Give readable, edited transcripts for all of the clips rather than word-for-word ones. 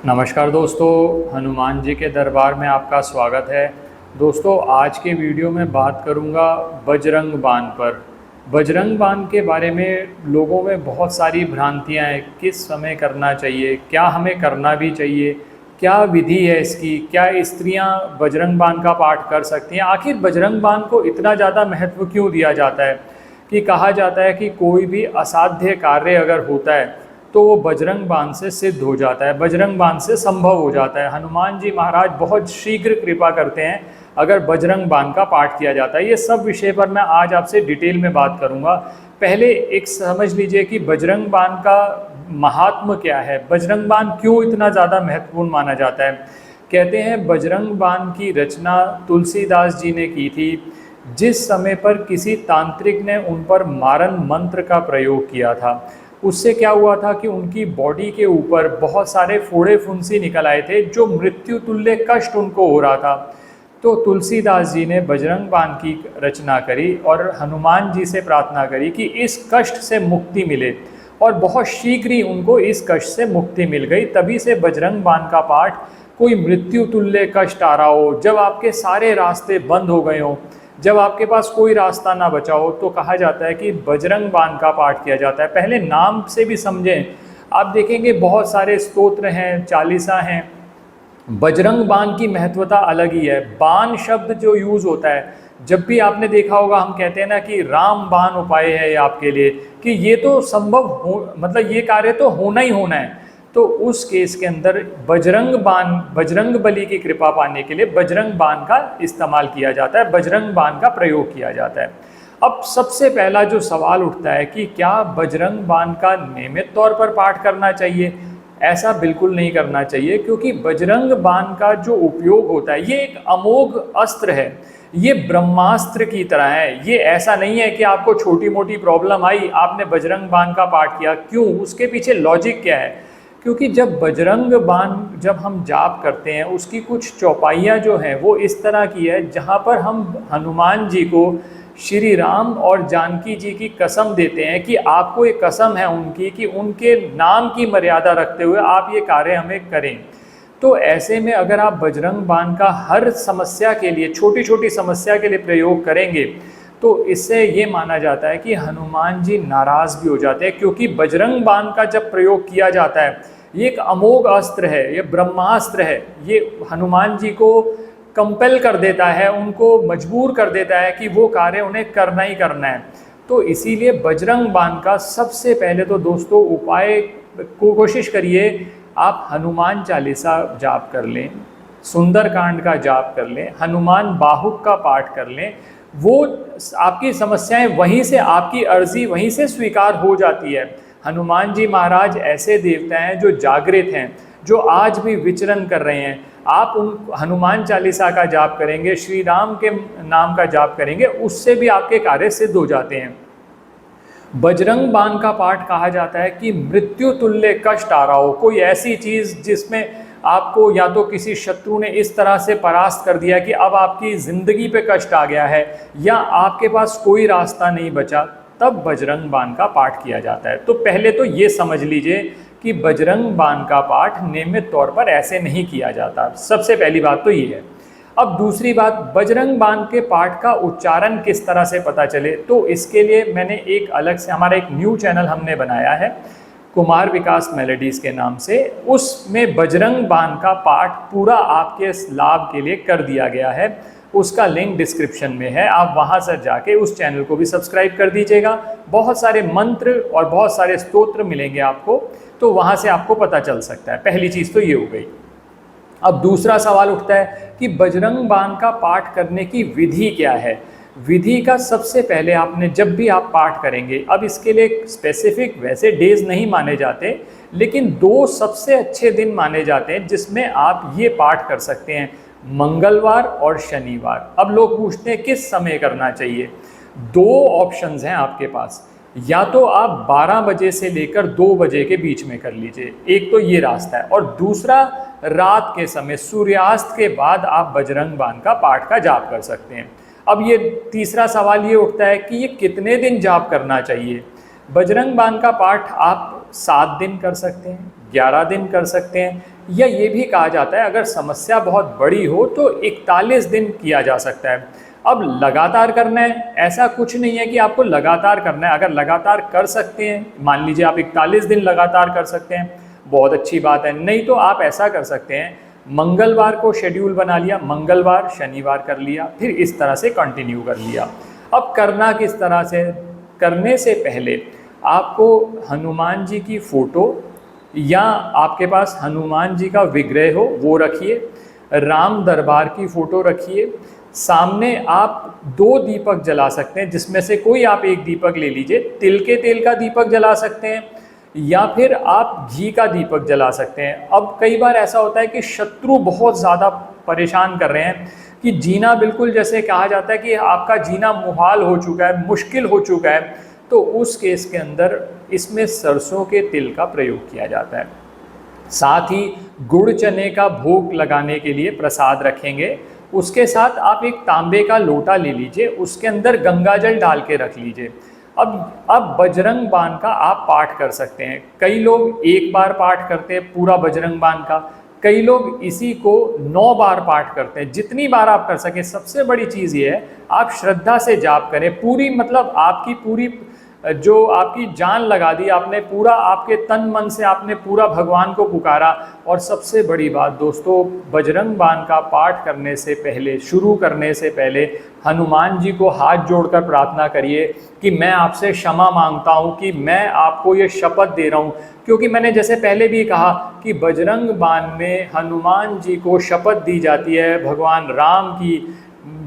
नमस्कार दोस्तों, हनुमान जी के दरबार में आपका स्वागत है। दोस्तों, आज के वीडियो में बात करूंगा बजरंग बाण पर। बजरंग बाण के बारे में लोगों में बहुत सारी भ्रांतियां हैं। किस समय करना चाहिए, क्या हमें करना भी चाहिए, क्या विधि है इसकी, क्या स्त्रियां बजरंग बाण का पाठ कर सकती हैं, आखिर बजरंग बाण को इतना ज़्यादा महत्व क्यों दिया जाता है कि कहा जाता है कि कोई भी असाध्य कार्य अगर होता है तो वो बजरंग बाण से सिद्ध हो जाता है, बजरंग बाण से संभव हो जाता है। हनुमान जी महाराज बहुत शीघ्र कृपा करते हैं अगर बजरंग बाण का पाठ किया जाता है। ये सब विषय पर मैं आज आपसे डिटेल में बात करूंगा। पहले एक समझ लीजिए कि बजरंग बाण का महात्म क्या है, बजरंग बाण क्यों इतना ज़्यादा महत्वपूर्ण माना जाता है। कहते हैं बजरंग बाण की रचना तुलसीदास जी ने की थी, जिस समय पर किसी तांत्रिक ने उन पर मारन मंत्र का प्रयोग किया था। उससे क्या हुआ था कि उनकी बॉडी के ऊपर बहुत सारे फोड़े फुंसी निकल आए थे, जो मृत्यु तुल्य कष्ट उनको हो रहा था। तो तुलसीदास जी ने बजरंग बाण की रचना करी और हनुमान जी से प्रार्थना करी कि इस कष्ट से मुक्ति मिले, और बहुत शीघ्र ही उनको इस कष्ट से मुक्ति मिल गई। तभी से बजरंग बाण का पाठ, कोई मृत्यु तुल्य कष्ट आ रहा हो, जब आपके सारे रास्ते बंद हो गए हों, जब आपके पास कोई रास्ता ना बचा हो, तो कहा जाता है कि बजरंग बाण का पाठ किया जाता है। पहले नाम से भी समझें, आप देखेंगे बहुत सारे स्तोत्र हैं, चालीसा हैं। बजरंग बाण की महत्वता अलग ही है। बाण शब्द जो यूज़ होता है, जब भी आपने देखा होगा हम कहते हैं ना कि राम बाण उपाय है ये आपके लिए, कि ये तो संभव हो, मतलब ये कार्य तो होना ही होना है। तो उस केस के अंदर बजरंग बाण, बजरंग बली की कृपा पाने के लिए बजरंग बाण का इस्तेमाल किया जाता है, बजरंग बाण का प्रयोग किया जाता है। अब सबसे पहला जो सवाल उठता है कि क्या बजरंग बाण का नियमित तौर पर पाठ करना चाहिए। ऐसा बिल्कुल नहीं करना चाहिए, क्योंकि बजरंग बाण का जो उपयोग होता है ये एक अमोघ अस्त्र है, ये ब्रह्मास्त्र की तरह है। ये ऐसा नहीं है कि आपको छोटी मोटी प्रॉब्लम आई, आपने बजरंग बाण का पाठ किया। क्यों, उसके पीछे लॉजिक क्या है। क्योंकि जब बजरंग बाण जब हम जाप करते हैं, उसकी कुछ चौपाइयाँ जो हैं वो इस तरह की है, जहाँ पर हम हनुमान जी को श्री राम और जानकी जी की कसम देते हैं कि आपको एक कसम है उनकी कि उनके नाम की मर्यादा रखते हुए आप ये कार्य हमें करें। तो ऐसे में अगर आप बजरंग बाण का हर समस्या के लिए, छोटी छोटी समस्या के लिए प्रयोग करेंगे, तो इससे ये माना जाता है कि हनुमान जी नाराज़ भी हो जाते हैं। क्योंकि बजरंग बाण का जब प्रयोग किया जाता है, ये एक अमोघ अस्त्र है, ये ब्रह्मास्त्र है, ये हनुमान जी को कंपेल कर देता है, उनको मजबूर कर देता है कि वो कार्य उन्हें करना ही करना है। तो इसीलिए बजरंग बाण का सबसे पहले तो दोस्तों उपाय को कोशिश करिए, आप हनुमान चालीसा जाप कर लें, सुंदरकांड का जाप कर लें, हनुमान बाहुक का पाठ कर लें। वो आपकी समस्याएं वहीं से, आपकी अर्जी वहीं से स्वीकार हो जाती है। हनुमान जी महाराज ऐसे देवता हैं जो जागृत हैं, जो आज भी विचरण कर रहे हैं। आप उन हनुमान चालीसा का जाप करेंगे, श्री राम के नाम का जाप करेंगे, उससे भी आपके कार्य सिद्ध हो जाते हैं। बजरंग बाण का पाठ कहा जाता है कि मृत्यु तुल्य कष्ट आ रहा हो, कोई ऐसी चीज़ जिसमें आपको या तो किसी शत्रु ने इस तरह से परास्त कर दिया कि अब आपकी ज़िंदगी पे कष्ट आ गया है, या आपके पास कोई रास्ता नहीं बचा, तब बजरंग बाण का पाठ किया जाता है। तो पहले तो ये समझ लीजिए कि बजरंग बाण का पाठ नियमित तौर पर ऐसे नहीं किया जाता। सबसे पहली बात तो ये है। अब दूसरी बात, बजरंग बाण के पाठ का उच्चारण किस तरह से पता चले, तो इसके लिए मैंने एक अलग से, हमारा एक न्यू चैनल हमने बनाया है कुमार विकास मेलोडीज़ के नाम से। उसमें बजरंग बाण का पाठ पूरा आपके लाभ के लिए कर दिया गया है। उसका लिंक डिस्क्रिप्शन में है, आप वहां से जाके उस चैनल को भी सब्सक्राइब कर दीजिएगा। बहुत सारे मंत्र और बहुत सारे स्तोत्र मिलेंगे आपको, तो वहां से आपको पता चल सकता है। पहली चीज़ तो ये हो गई। अब दूसरा सवाल उठता है कि बजरंग बाण का पाठ करने की विधि क्या है। विधि का सबसे पहले आपने, जब भी आप पाठ करेंगे, अब इसके लिए स्पेसिफिक वैसे डेज नहीं माने जाते, लेकिन दो सबसे अच्छे दिन माने जाते हैं जिसमें आप ये पाठ कर सकते हैं, मंगलवार और शनिवार। अब लोग पूछते हैं किस समय करना चाहिए। दो ऑप्शंस हैं आपके पास, या तो आप 12 बजे से लेकर 2 बजे के बीच में कर लीजिए, एक तो ये रास्ता है, और दूसरा रात के समय सूर्यास्त के बाद आप बजरंग बाण का पाठ का जाप कर सकते हैं। अब ये तीसरा सवाल ये उठता है कि ये कितने दिन जाप करना चाहिए। बजरंग बाण का पाठ आप 7 दिन कर सकते हैं, 11 दिन कर सकते हैं, या ये भी कहा जाता है अगर समस्या बहुत बड़ी हो तो 41 दिन किया जा सकता है। अब लगातार करना है ऐसा कुछ नहीं है कि आपको लगातार करना है। अगर लगातार कर सकते हैं, मान लीजिए आप 41 दिन लगातार कर सकते हैं, बहुत अच्छी बात है। नहीं तो आप ऐसा कर सकते हैं, मंगलवार को शेड्यूल बना लिया, मंगलवार शनिवार कर लिया, फिर इस तरह से कंटिन्यू कर लिया। अब करना किस तरह से, करने से पहले आपको हनुमान जी की फ़ोटो या आपके पास हनुमान जी का विग्रह हो वो रखिए, राम दरबार की फ़ोटो रखिए, सामने आप 2 दीपक जला सकते हैं, जिसमें से कोई आप एक दीपक ले लीजिए। तिल के तेल का दीपक जला सकते हैं या फिर आप घी का दीपक जला सकते हैं। अब कई बार ऐसा होता है कि शत्रु बहुत ज़्यादा परेशान कर रहे हैं कि जीना बिल्कुल, जैसे कहा जाता है कि आपका जीना मुहाल हो चुका है, मुश्किल हो चुका है, तो उस केस के अंदर इसमें सरसों के तिल का प्रयोग किया जाता है। साथ ही गुड़ चने का भोग लगाने के लिए प्रसाद रखेंगे। उसके साथ आप एक तांबे का लोटा ले लीजिए, उसके अंदर गंगा जल डाल के रख लीजिए। अब बजरंग बाण का आप पाठ कर सकते हैं। कई लोग एक बार पाठ करते हैं पूरा बजरंग बाण का, कई लोग इसी को 9 बार पाठ करते हैं। जितनी बार आप कर सकें। सबसे बड़ी चीज़ ये है आप श्रद्धा से जाप करें, पूरी मतलब आपकी पूरी जो आपकी जान लगा दी आपने, पूरा आपके तन मन से आपने पूरा भगवान को पुकारा। और सबसे बड़ी बात दोस्तों, बजरंग बाण का पाठ करने से पहले, शुरू करने से पहले हनुमान जी को हाथ जोड़कर प्रार्थना करिए कि मैं आपसे क्षमा मांगता हूँ कि मैं आपको ये शपथ दे रहा हूँ। क्योंकि मैंने जैसे पहले भी कहा कि बजरंग बाण में हनुमान जी को शपथ दी जाती है, भगवान राम की,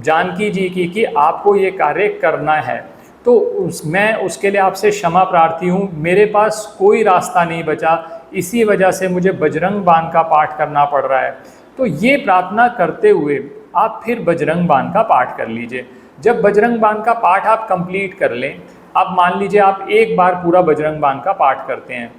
जानकी जी की, कि आपको ये कार्य करना है। तो मैं उसके लिए आपसे क्षमा प्रार्थी हूँ, मेरे पास कोई रास्ता नहीं बचा, इसी वजह से मुझे बजरंग बाण का पाठ करना पड़ रहा है। तो ये प्रार्थना करते हुए आप फिर बजरंग बाण का पाठ कर लीजिए। जब बजरंग बाण का पाठ आप कंप्लीट कर लें, आप मान लीजिए आप एक बार पूरा बजरंग बाण का पाठ करते हैं,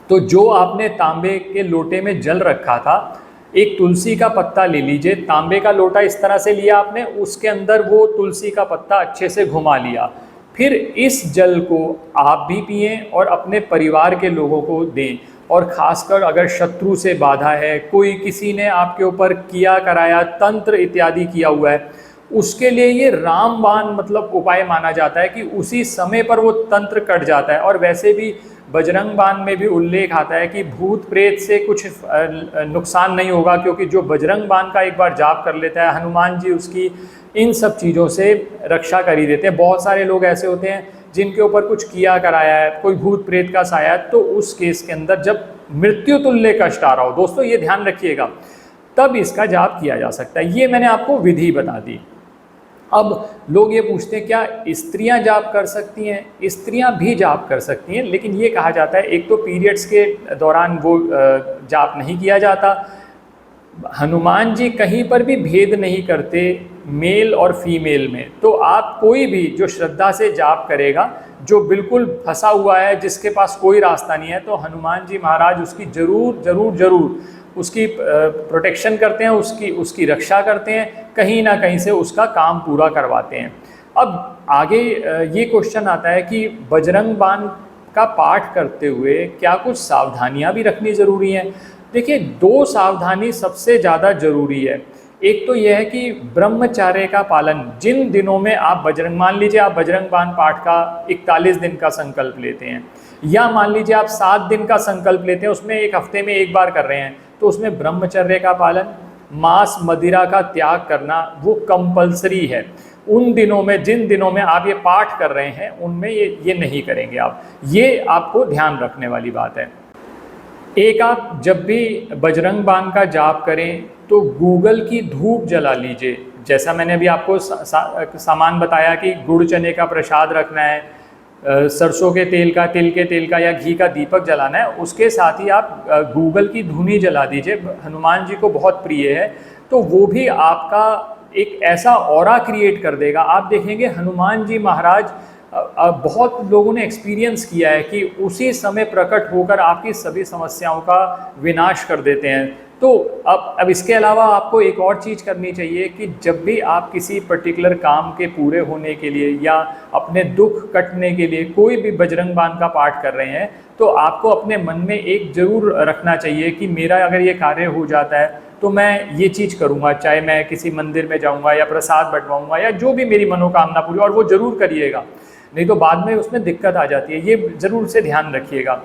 तो जो आपने तांबे के लोटे में जल रखा था, एक तुलसी का पत्ता ले लीजिए। तांबे का लोटा इस तरह से लिया आपने, उसके अंदर वो तुलसी का पत्ता अच्छे से घुमा लिया। फिर इस जल को आप भी पिएं और अपने परिवार के लोगों को दें। और ख़ासकर अगर शत्रु से बाधा है, कोई किसी ने आपके ऊपर किया कराया, तंत्र इत्यादि किया हुआ है, उसके लिए ये रामबाण मतलब उपाय माना जाता है कि उसी समय पर वो तंत्र कट जाता है। और वैसे भी बजरंग बाण में भी उल्लेख आता है कि भूत प्रेत से कुछ नुकसान नहीं होगा, क्योंकि जो बजरंग बाण का एक बार जाप कर लेता है, हनुमान जी उसकी इन सब चीज़ों से रक्षा कर ही देते हैं। बहुत सारे लोग ऐसे होते हैं जिनके ऊपर कुछ किया कराया है, कोई भूत प्रेत का साया है, तो उस केस के अंदर जब मृत्यु तुल्य कष्ट आ रहा हो, दोस्तों ये ध्यान रखिएगा, तब इसका जाप किया जा सकता है। ये मैंने आपको विधि बता दी। अब लोग ये पूछते हैं क्या स्त्रियां जाप कर सकती हैं? स्त्रियां भी जाप कर सकती हैं, लेकिन ये कहा जाता है एक तो पीरियड्स के दौरान वो जाप नहीं किया जाता। हनुमान जी कहीं पर भी भेद नहीं करते मेल और फीमेल में। तो आप कोई भी जो श्रद्धा से जाप करेगा, जो बिल्कुल फंसा हुआ है, जिसके पास कोई रास्ता नहीं है, तो हनुमान जी महाराज उसकी जरूर जरूर जरूर उसकी प्रोटेक्शन करते हैं, उसकी रक्षा करते हैं, कहीं ना कहीं से उसका काम पूरा करवाते हैं। अब आगे ये क्वेश्चन आता है कि बजरंग बाण का पाठ करते हुए क्या कुछ सावधानियां भी रखनी ज़रूरी हैं? देखिए, 2 सावधानी सबसे ज़्यादा ज़रूरी है। एक तो यह है कि ब्रह्मचर्य का पालन। जिन दिनों में आप मान लीजिए आप बजरंग बाण पाठ का 41 दिन का संकल्प लेते हैं, या मान लीजिए आप 7 दिन का संकल्प लेते हैं, उसमें एक हफ्ते में एक बार कर रहे हैं, तो उसमें ब्रह्मचर्य का पालन, मांस मदिरा का त्याग करना वो कंपलसरी है। उन दिनों में, जिन दिनों में आप ये पाठ कर रहे हैं, उनमें ये नहीं करेंगे आप। ये आपको ध्यान रखने वाली बात है। एक, आप जब भी बजरंग बाण का जाप करें तो गूगल की धूप जला लीजिए। जैसा मैंने अभी आपको सामान बताया कि गुड़ चने का प्रसाद रखना है, सरसों के तेल का, तिल के तेल का या घी का दीपक जलाना है, उसके साथ ही आप गूगल की धुनी जला दीजिए। हनुमान जी को बहुत प्रिय है, तो वो भी आपका एक ऐसा ऑरा क्रिएट कर देगा। आप देखेंगे हनुमान जी महाराज, बहुत लोगों ने एक्सपीरियंस किया है कि उसी समय प्रकट होकर आपकी सभी समस्याओं का विनाश कर देते हैं। तो अब इसके अलावा आपको एक और चीज़ करनी चाहिए कि जब भी आप किसी पर्टिकुलर काम के पूरे होने के लिए या अपने दुख कटने के लिए कोई भी बजरंग बाण का पाठ कर रहे हैं, तो आपको अपने मन में एक ज़रूर रखना चाहिए कि मेरा अगर ये कार्य हो जाता है तो मैं ये चीज़ करूँगा, चाहे मैं किसी मंदिर में जाऊँगा या प्रसाद बंटवाऊँगा या जो भी मेरी मनोकामना पूरी, और वो ज़रूर करिएगा, नहीं तो बाद में उसमें दिक्कत आ जाती है, ये ज़रूर से ध्यान रखिएगा।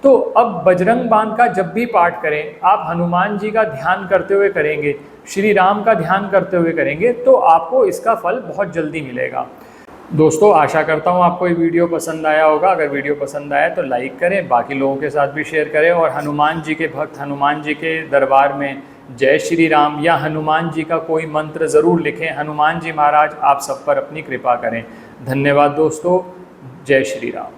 तो अब बजरंग बाण का जब भी पाठ करें, आप हनुमान जी का ध्यान करते हुए करेंगे, श्री राम का ध्यान करते हुए करेंगे, तो आपको इसका फल बहुत जल्दी मिलेगा। दोस्तों, आशा करता हूँ आपको ये वीडियो पसंद आया होगा। अगर वीडियो पसंद आया तो लाइक करें, बाकी लोगों के साथ भी शेयर करें, और हनुमान जी के भक्त हनुमान जी के दरबार में जय श्री राम या हनुमान जी का कोई मंत्र ज़रूर लिखें। हनुमान जी महाराज आप सब पर अपनी कृपा करें। धन्यवाद दोस्तों। जय श्री राम।